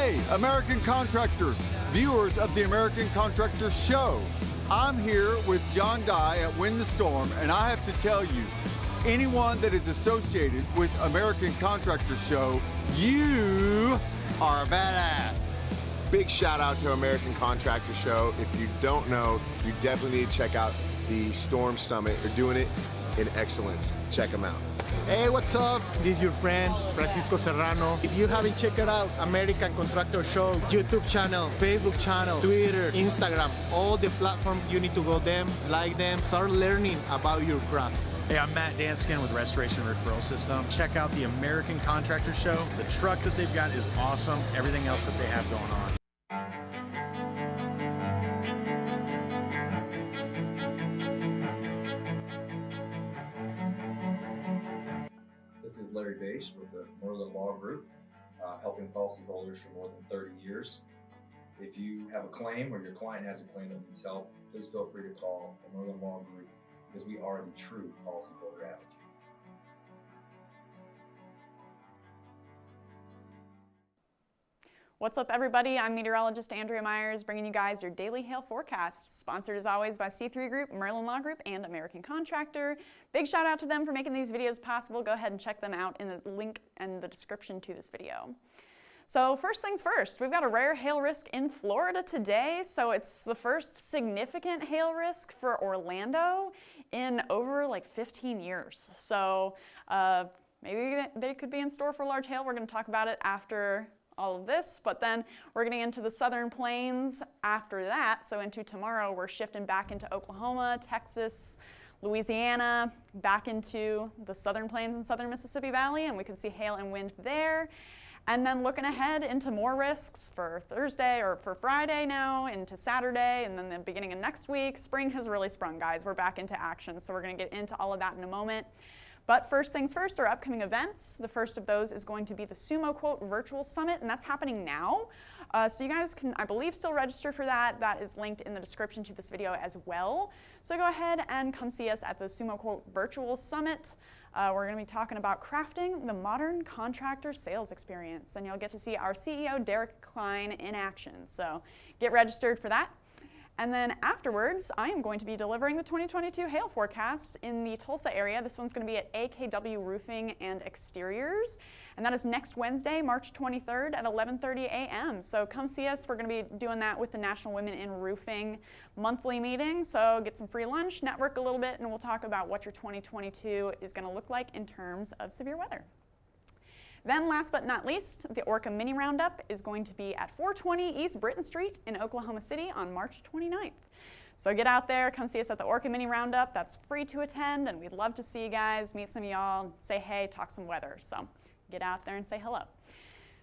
Hey, American contractors, viewers of the American Contractor Show. I'm here with John Dye at Win the Storm, and I have to tell you, anyone that is associated with American Contractor Show, you are a badass. Big shout out to American Contractor Show. If you don't know, you definitely need to check out the Storm Summit. They're doing it in excellence. Check them out. Hey, what's up? This is your friend, Francisco Serrano. If you haven't checked out American Contractor Show, YouTube channel, Facebook channel, Twitter, Instagram, all the platforms, you need to go them, like them, start learning about your craft. Hey, I'm Matt Danskin with Restoration Referral System. Check out the American Contractor Show. The truck that they've got is awesome. Everything else that they have going on. This is Larry Bache with the Merlin Law Group, helping policyholders for more than 30 years. If you have a claim or your client has a claim that needs help, please feel free to call the Merlin Law Group because we are the true policyholder advocate. What's up, everybody? I'm meteorologist Andrea Myers, bringing you guys your daily hail forecast, sponsored as always by C3 Group, Merlin Law Group, and American Contractor. Big shout out to them for making these videos possible. Go ahead and check them out in the link in the description to this video. So first things first, we've got a rare hail risk in Florida today. So it's the first significant hail risk for Orlando in over like 15 years. So maybe they could be in store for large hail. We're going to talk about it after all of this, but then we're getting into the southern plains after that. So into tomorrow, we're shifting back into Oklahoma, Texas, Louisiana, back into the southern plains and southern Mississippi Valley, and we can see hail and wind there. And then looking ahead into more risks for Thursday or for Friday now, into Saturday, and then the beginning of next week. Spring has really sprung, guys. We're back into action, so we're going to get into all of that in a moment. But first things first, our upcoming events. The first of those is going to be the Sumo Quote Virtual Summit, and that's happening now. So you guys can, I believe, still register for that. That is linked in the description to this video as well. So go ahead and come see us at the Sumo Quote Virtual Summit. We're going to be talking about crafting the modern contractor sales experience, and you'll get to see our CEO, Derek Klein, in action. So get registered for that. And then afterwards, I am going to be delivering the 2022 hail forecast in the Tulsa area. This one's going to be at AKW Roofing and Exteriors. And that is next Wednesday, March 23rd at 11:30 a.m. So come see us. We're going to be doing that with the National Women in Roofing monthly meeting. So get some free lunch, network a little bit, and we'll talk about what your 2022 is going to look like in terms of severe weather. Then last but not least, the Orca Mini Roundup is going to be at 420 East Britton Street in Oklahoma City on March 29th. So get out there, come see us at the Orca Mini Roundup. That's free to attend, and we'd love to see you guys, meet some of y'all, say hey, talk some weather. So get out there and say hello.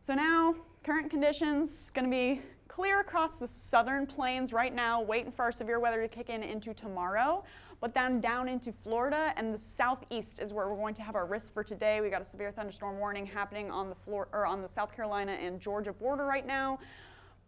So now, current conditions, going to be clear across the southern plains right now, waiting for our severe weather to kick in into tomorrow. But then down into Florida and the southeast is where we're going to have our risk for today. We got a severe thunderstorm warning happening on the South Carolina and Georgia border right now.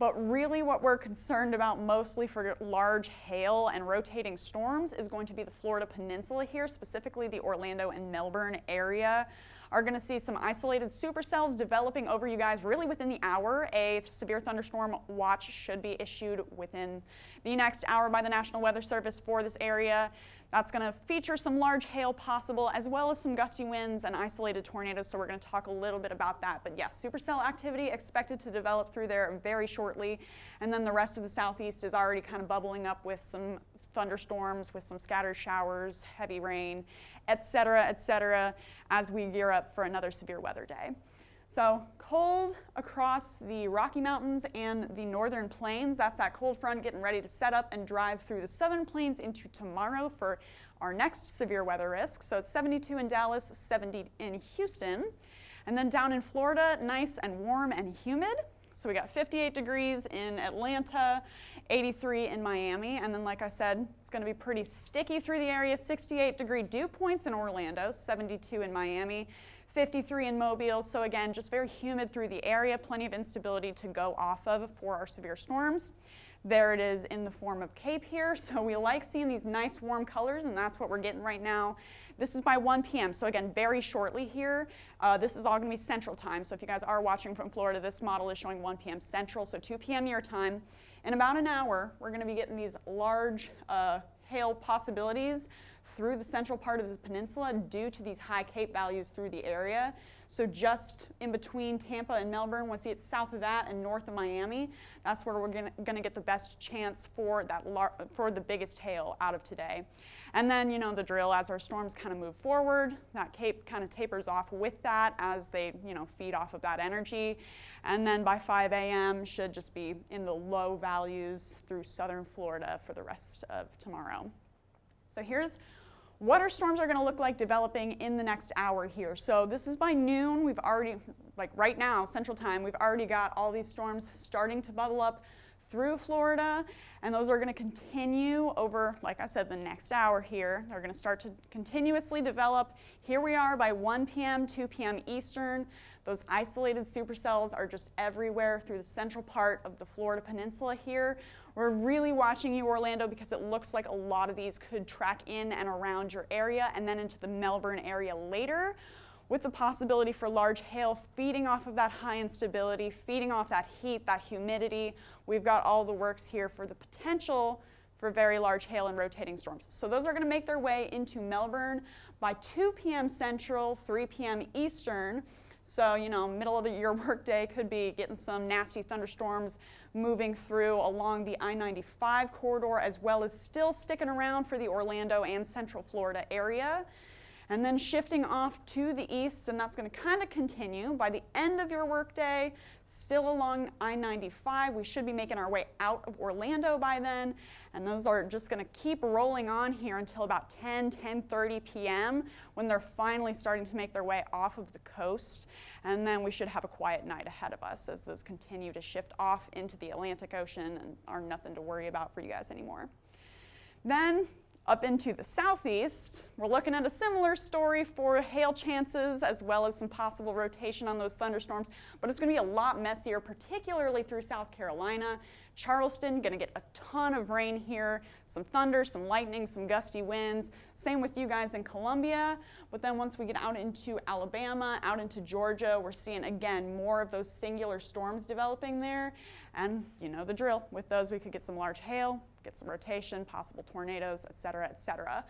But really what we're concerned about mostly for large hail and rotating storms is going to be the Florida Peninsula here, specifically the Orlando and Melbourne area. Are going to see some isolated supercells developing over you guys really within the hour. A severe thunderstorm watch should be issued within the next hour by the National Weather Service for this area. That's going to feature some large hail possible, as well as some gusty winds and isolated tornadoes, so we're going to talk a little bit about that. But yes, supercell activity expected to develop through there very shortly, and then the rest of the southeast is already kind of bubbling up with some thunderstorms, with some scattered showers, heavy rain, et cetera, as we gear up for another severe weather day. So cold across the Rocky Mountains and the northern plains. That's that cold front getting ready to set up and drive through the southern plains into tomorrow for our next severe weather risk. So it's 72 in Dallas, 70 in Houston. And then down in Florida, nice and warm and humid. So we got 58 degrees in Atlanta, 83 in Miami, and then like I said, it's going to be pretty sticky through the area. 68-degree dew points in Orlando, 72 in Miami, 53 in Mobile. So again, just very humid through the area, plenty of instability to go off of for our severe storms. There it is in the form of cape here. So we like seeing these nice warm colors, and that's what we're getting right now. This is by 1 p.m. So again, very shortly here. This is all going to be Central Time. So if you guys are watching from Florida, this model is showing 1 p.m. Central, so 2 p.m. your time. In about an hour, we're going to be getting these large hail possibilities through the central part of the peninsula due to these high cape values through the area. So just in between Tampa and Melbourne, once you get south of that and north of Miami, that's where we're going to get the best chance for the biggest hail out of today. And then, you know, the drill, as our storms kind of move forward, that cape kind of tapers off with that as they, you know, feed off of that energy. And then by 5 a.m. should just be in the low values through southern Florida for the rest of tomorrow. So here's what our storms are going to look like developing in the next hour here. So this is by noon. We've already, like right now, Central Time, we've already got all these storms starting to bubble up through Florida, and those are going to continue over, like I said, the next hour here. They're going to start to continuously develop. Here we are by 1 p.m., 2 p.m. Eastern. Those isolated supercells are just everywhere through the central part of the Florida Peninsula here. We're really watching you, Orlando, because it looks like a lot of these could track in and around your area and then into the Melbourne area later, with the possibility for large hail feeding off of that high instability, feeding off that heat, that humidity. We've got all the works here for the potential for very large hail and rotating storms. So those are going to make their way into Melbourne by 2 p.m. Central, 3 p.m. Eastern. So, you know, middle of your workday could be getting some nasty thunderstorms moving through along the I-95 corridor, as well as still sticking around for the Orlando and Central Florida area. And then shifting off to the east, and that's going to kind of continue. By the end of your workday, still along I-95, we should be making our way out of Orlando by then. And those are just going to keep rolling on here until about 10:30 p.m. when they're finally starting to make their way off of the coast. And then we should have a quiet night ahead of us as those continue to shift off into the Atlantic Ocean and are nothing to worry about for you guys anymore. Then up into the southeast, we're looking at a similar story for hail chances as well as some possible rotation on those thunderstorms, but it's going to be a lot messier, particularly through South Carolina. Charleston, going to get a ton of rain here, some thunder, some lightning, some gusty winds. Same with you guys in Columbia, but then once we get out into Alabama, out into Georgia, we're seeing, again, more of those singular storms developing there. And you know the drill. With those, we could get some large hail, get some rotation, possible tornadoes, et cetera, et cetera.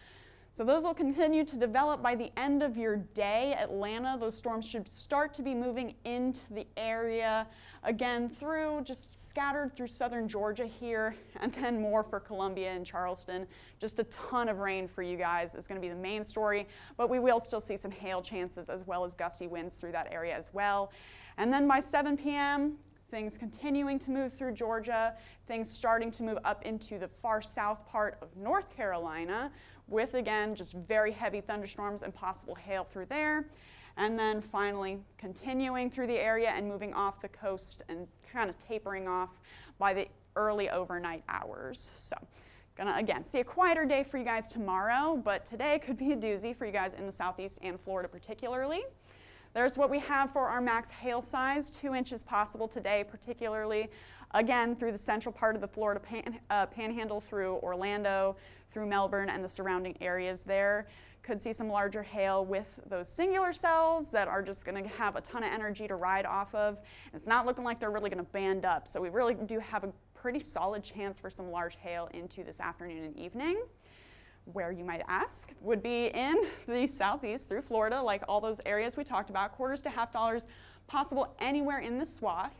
So those will continue to develop by the end of your day. Atlanta, those storms should start to be moving into the area, again, through just scattered through southern Georgia here, and then more for Columbia and Charleston. Just a ton of rain for you guys is going to be the main story, but we will still see some hail chances as well as gusty winds through that area as well. And then by 7 p.m., things continuing to move through Georgia, things starting to move up into the far south part of North Carolina with, again, just very heavy thunderstorms and possible hail through there. And then finally continuing through the area and moving off the coast and kind of tapering off by the early overnight hours. So gonna, again, see a quieter day for you guys tomorrow, but today could be a doozy for you guys in the southeast and Florida particularly. There's what we have for our max hail size, 2 inches possible today, particularly, again, through the central part of the Florida panhandle through Orlando, through Melbourne and the surrounding areas there. Could see some larger hail with those singular cells that are just going to have a ton of energy to ride off of. It's not looking like they're really going to band up, so we really do have a pretty solid chance for some large hail into this afternoon and evening. Where, you might ask, would be in the southeast through Florida, like all those areas we talked about, quarters to $half possible anywhere in the swath.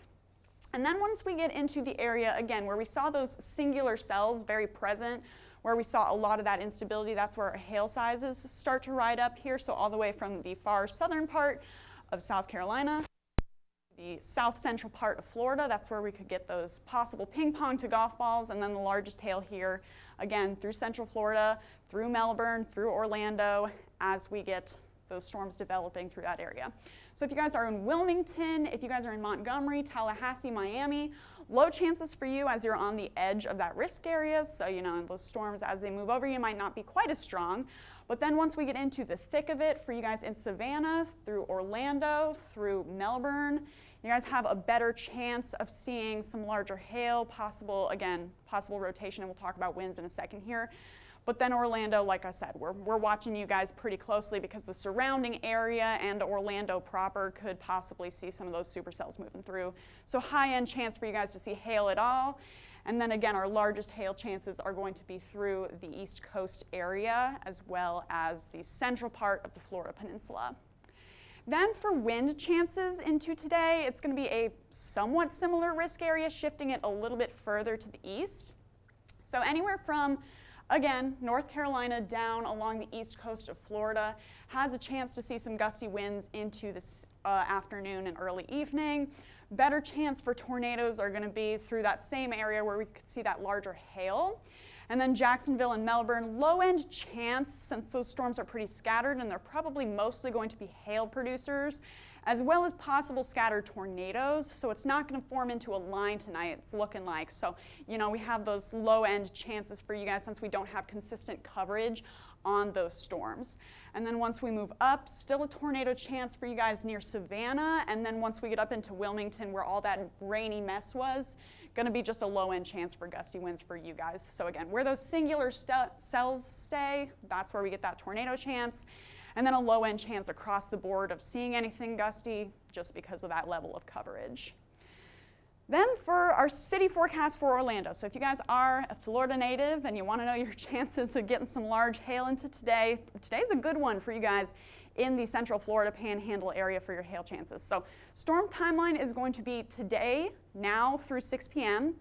And then once we get into the area, again, where we saw those singular cells very present, where we saw a lot of that instability, that's where our hail sizes start to ride up here. So all the way from the far southern part of South Carolina, the south central part of Florida, that's where we could get those possible ping pong to golf balls, and then the largest hail here, again, through central Florida, through Melbourne, through Orlando, as we get those storms developing through that area. So if you guys are in Wilmington, if you guys are in Montgomery, Tallahassee, Miami, low chances for you as you're on the edge of that risk area. So, you know, those storms, as they move over, you might not be quite as strong. But then once we get into the thick of it, for you guys in Savannah, through Orlando, through Melbourne, you guys have a better chance of seeing some larger hail, possible rotation, and we'll talk about winds in a second here. But then Orlando, like I said, we're watching you guys pretty closely because the surrounding area and Orlando proper could possibly see some of those supercells moving through. So high-end chance for you guys to see hail at all. And then again, our largest hail chances are going to be through the East Coast area as well as the central part of the Florida Peninsula. Then for wind chances into today, it's going to be a somewhat similar risk area, shifting it a little bit further to the east. So anywhere from, again, North Carolina down along the east coast of Florida has a chance to see some gusty winds into this afternoon and early evening. Better chance for tornadoes are going to be through that same area where we could see that larger hail. And then Jacksonville and Melbourne, low-end chance, since those storms are pretty scattered and they're probably mostly going to be hail producers, as well as possible scattered tornadoes. So it's not going to form into a line tonight, it's looking like. So, you know, we have those low-end chances for you guys since we don't have consistent coverage on those storms. And then once we move up, still a tornado chance for you guys near Savannah. And then once we get up into Wilmington, where all that rainy mess was, going to be just a low-end chance for gusty winds for you guys. So again, where those singular cells stay, that's where we get that tornado chance. And then a low-end chance across the board of seeing anything gusty just because of that level of coverage. Then for our city forecast for Orlando. So if you guys are a Florida native and you want to know your chances of getting some large hail into today, today's a good one for you guys in the central Florida panhandle area for your hail chances. So storm timeline is going to be today, now through 6 p.m.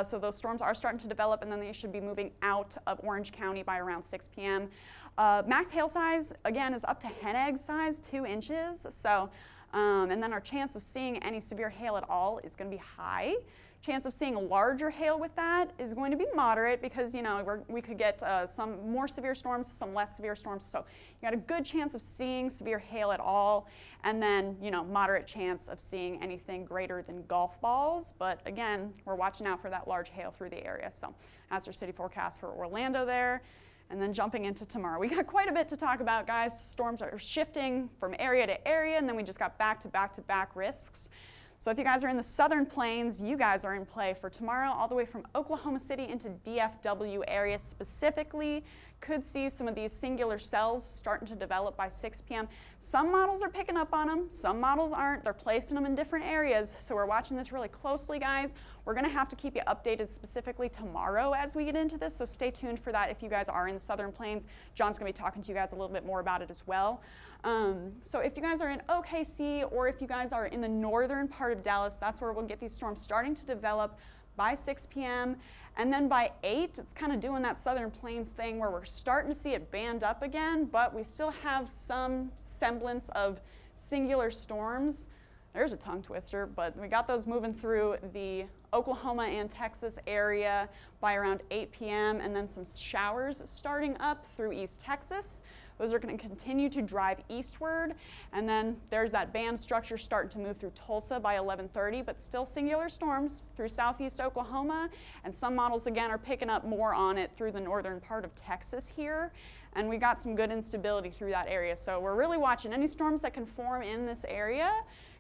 So those storms are starting to develop and then they should be moving out of Orange County by around 6 p.m. Max hail size, again, is up to hen egg size, 2 inches. So, and then our chance of seeing any severe hail at all is going to be high. Chance of seeing larger hail with that is going to be moderate because, you know, we could get some more severe storms, some less severe storms. So you got a good chance of seeing severe hail at all, and then, you know, moderate chance of seeing anything greater than golf balls. But again, we're watching out for that large hail through the area. So that's our city forecast for Orlando there. And then jumping into tomorrow, we got quite a bit to talk about, guys. Storms are shifting from area to area, and then we just got back-to-back risks. So if you guys are in the southern plains, you guys are in play for tomorrow, all the way from Oklahoma City into DFW area specifically. Could see some of these singular cells starting to develop by 6 p.m. Some models are picking up on them, some models aren't. They're placing them in different areas, so we're watching this really closely, guys. We're going to have to keep you updated specifically tomorrow as we get into this, so stay tuned for that if you guys are in the southern plains. John's going to be talking to you guys a little bit more about it as well. So if you guys are in OKC or if you guys are in the northern part of Dallas, that's where we'll get these storms starting to develop by 6 p.m. And then by 8, it's kind of doing that southern plains thing where we're starting to see it band up again, but we still have some semblance of singular storms. There's a tongue twister, but we got those moving through the Oklahoma and Texas area by around 8 p.m. and then some showers starting up through East Texas. Those are going to continue to drive eastward, and then there's that band structure starting to move through Tulsa by 11:30, but still singular storms through southeast Oklahoma, and some models again are picking up more on it through the northern part of Texas here, and we got some good instability through that area. So we're really watching any storms that can form in this area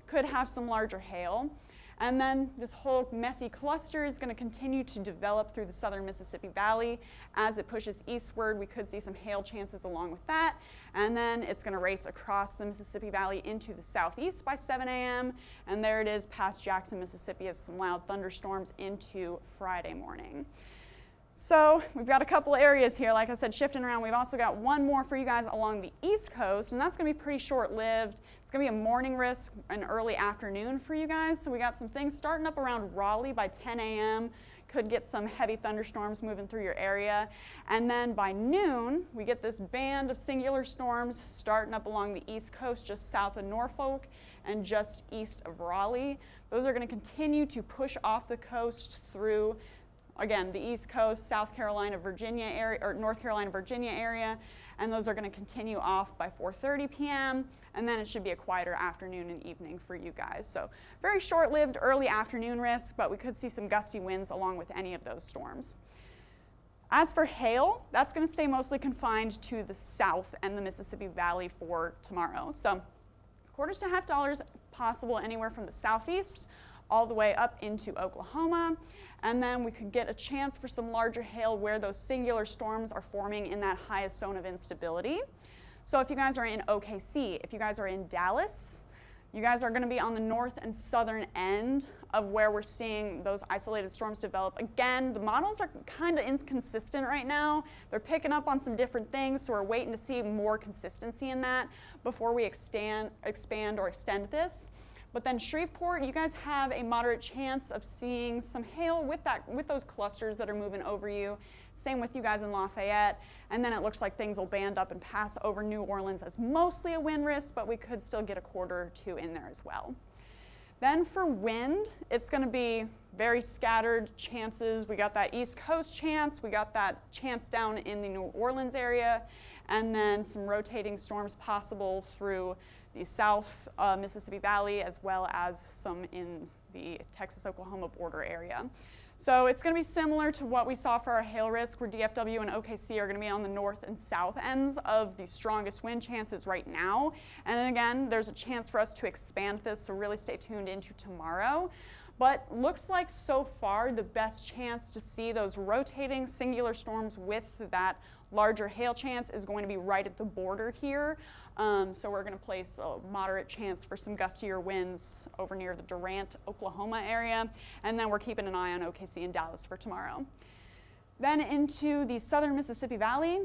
could have some larger hail. And then this whole messy cluster is going to continue to develop through the southern Mississippi Valley. As it pushes eastward, we could see some hail chances along with that. And then it's going to race across the Mississippi Valley into the southeast by 7 a.m. And there it is past Jackson, Mississippi, as some loud thunderstorms into Friday morning. So we've got a couple areas here, like I said, shifting around. We've also got one more for you guys along the East Coast, and that's going to be pretty short-lived. It's going to be a morning risk and early afternoon for you guys. So we got some things starting up around Raleigh by 10 a.m. Could get some heavy thunderstorms moving through your area. And then by noon, we get this band of singular storms starting up along the East Coast, just south of Norfolk and just east of Raleigh. Those are going to continue to push off the coast through, again, the East Coast, South Carolina, Virginia area, or North Carolina, Virginia area, and those are going to continue off by 4:30 p.m., and then it should be a quieter afternoon and evening for you guys. So very short-lived early afternoon risk, but we could see some gusty winds along with any of those storms. As for hail, that's going to stay mostly confined to the south and the Mississippi Valley for tomorrow. So quarters to $0.5 possible anywhere from the southeast all the way up into Oklahoma. And then we could get a chance for some larger hail where those singular storms are forming in that highest zone of instability. So if you guys are in OKC, if you guys are in Dallas, you guys are going to be on the north and southern end of where we're seeing those isolated storms develop. Again, the models are kind of inconsistent right now. They're picking up on some different things, so we're waiting to see more consistency in that before we expand or extend this. But then Shreveport, you guys have a moderate chance of seeing some hail with those clusters that are moving over you. Same with you guys in Lafayette. And then it looks like things will band up and pass over New Orleans as mostly a wind risk, but we could still get a quarter or two in there as well. Then for wind, it's going to be very scattered chances. We got that East Coast chance. We got that chance down in the New Orleans area. And then some rotating storms possible through the South Mississippi Valley, as well as some in the Texas-Oklahoma border area. So it's going to be similar to what we saw for our hail risk, where DFW and OKC are going to be on the north and south ends of the strongest wind chances right now. And then again, there's a chance for us to expand this, so really stay tuned into tomorrow. But looks like so far the best chance to see those rotating singular storms with that larger hail chance is going to be right at the border here. So we're going to place a moderate chance for some gustier winds over near the Durant, Oklahoma area. And then we're keeping an eye on OKC and Dallas for tomorrow. Then into the southern Mississippi Valley,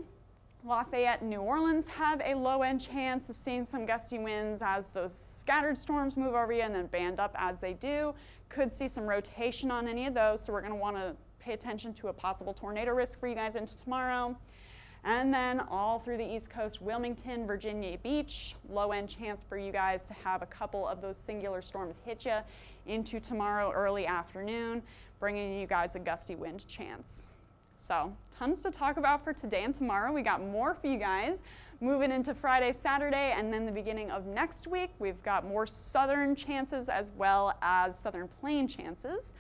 Lafayette and New Orleans have a low end chance of seeing some gusty winds as those scattered storms move over you and then band up as they do. Could see some rotation on any of those, so we're going to want to pay attention to a possible tornado risk for you guys into tomorrow. And then all through the East Coast, Wilmington, Virginia Beach, low end chance for you guys to have a couple of those singular storms hit you into tomorrow early afternoon, bringing you guys a gusty wind chance. So tons to talk about for today and tomorrow. We got more for you guys. Moving into Friday, Saturday, and then the beginning of next week, we've got more southern chances as well as southern plain chances.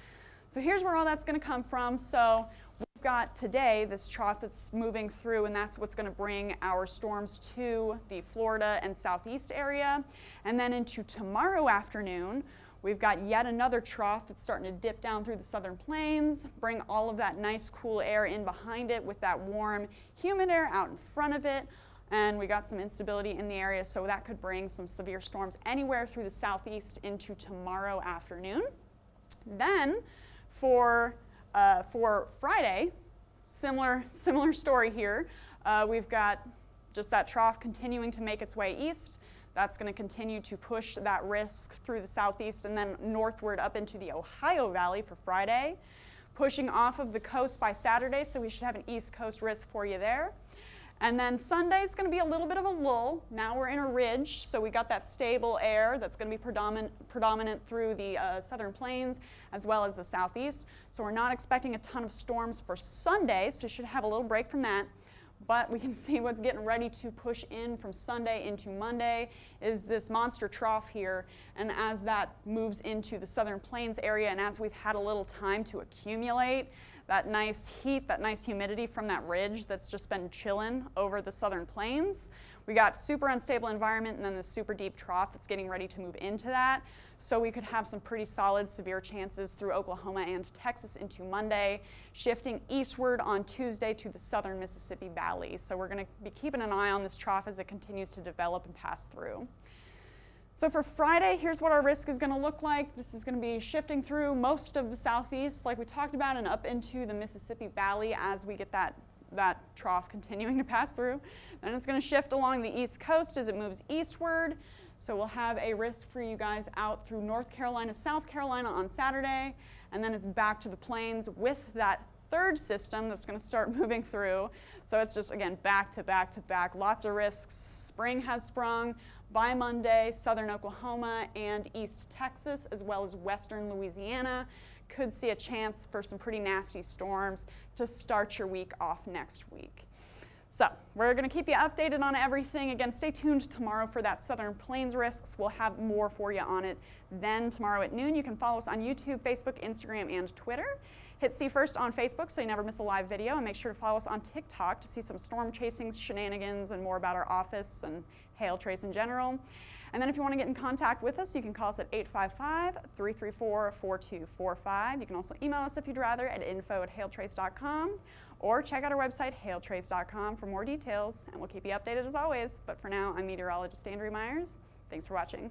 So here's where all that's going to come from. So we've got today this trough that's moving through, and that's what's going to bring our storms to the Florida and southeast area. And then into tomorrow afternoon, we've got yet another trough that's starting to dip down through the southern plains, bring all of that nice cool air in behind it with that warm, humid air out in front of it. And we got some instability in the area, so that could bring some severe storms anywhere through the southeast into tomorrow afternoon. Then for Friday, similar story here. We've got just that trough continuing to make its way east. That's going to continue to push that risk through the southeast and then northward up into the Ohio Valley for Friday, pushing off of the coast by Saturday, so we should have an East Coast risk for you there. And then Sunday is going to be a little bit of a lull. Now we're in a ridge, so we got that stable air that's going to be predominant through the southern plains as well as the southeast. So we're not expecting a ton of storms for Sunday, so you should have a little break from that. But we can see what's getting ready to push in from Sunday into Monday is this monster trough here. And as that moves into the southern plains area, and as we've had a little time to accumulate that nice heat, that nice humidity from that ridge that's just been chilling over the southern plains, we got super unstable environment and then the super deep trough that's getting ready to move into that. So we could have some pretty solid severe chances through Oklahoma and Texas into Monday, shifting eastward on Tuesday to the southern Mississippi Valley. So we're going to be keeping an eye on this trough as it continues to develop and pass through. So for Friday, here's what our risk is going to look like. This is going to be shifting through most of the southeast, like we talked about, and up into the Mississippi Valley as we get that trough continuing to pass through. Then it's going to shift along the east coast as it moves eastward. So we'll have a risk for you guys out through North Carolina, South Carolina on Saturday, and then it's back to the plains with that third system that's going to start moving through. So it's just, again, back to back to back, lots of risks. Spring has sprung. By Monday, southern Oklahoma and East Texas, as well as western Louisiana, could see a chance for some pretty nasty storms to start your week off next week. So we're going to keep you updated on everything. Again, stay tuned tomorrow for that southern plains risks. We'll have more for you on it then tomorrow at noon. You can follow us on YouTube, Facebook, Instagram, and Twitter. Hit See First on Facebook so you never miss a live video, and make sure to follow us on TikTok to see some storm chasing shenanigans and more about our office and HailTrace in general. And then if you want to get in contact with us, you can call us at 855-334-4245. You can also email us if you'd rather at info@hailtrace.com, or check out our website, hailtrace.com, for more details, and we'll keep you updated as always. But for now, I'm meteorologist Andrea Myers. Thanks for watching.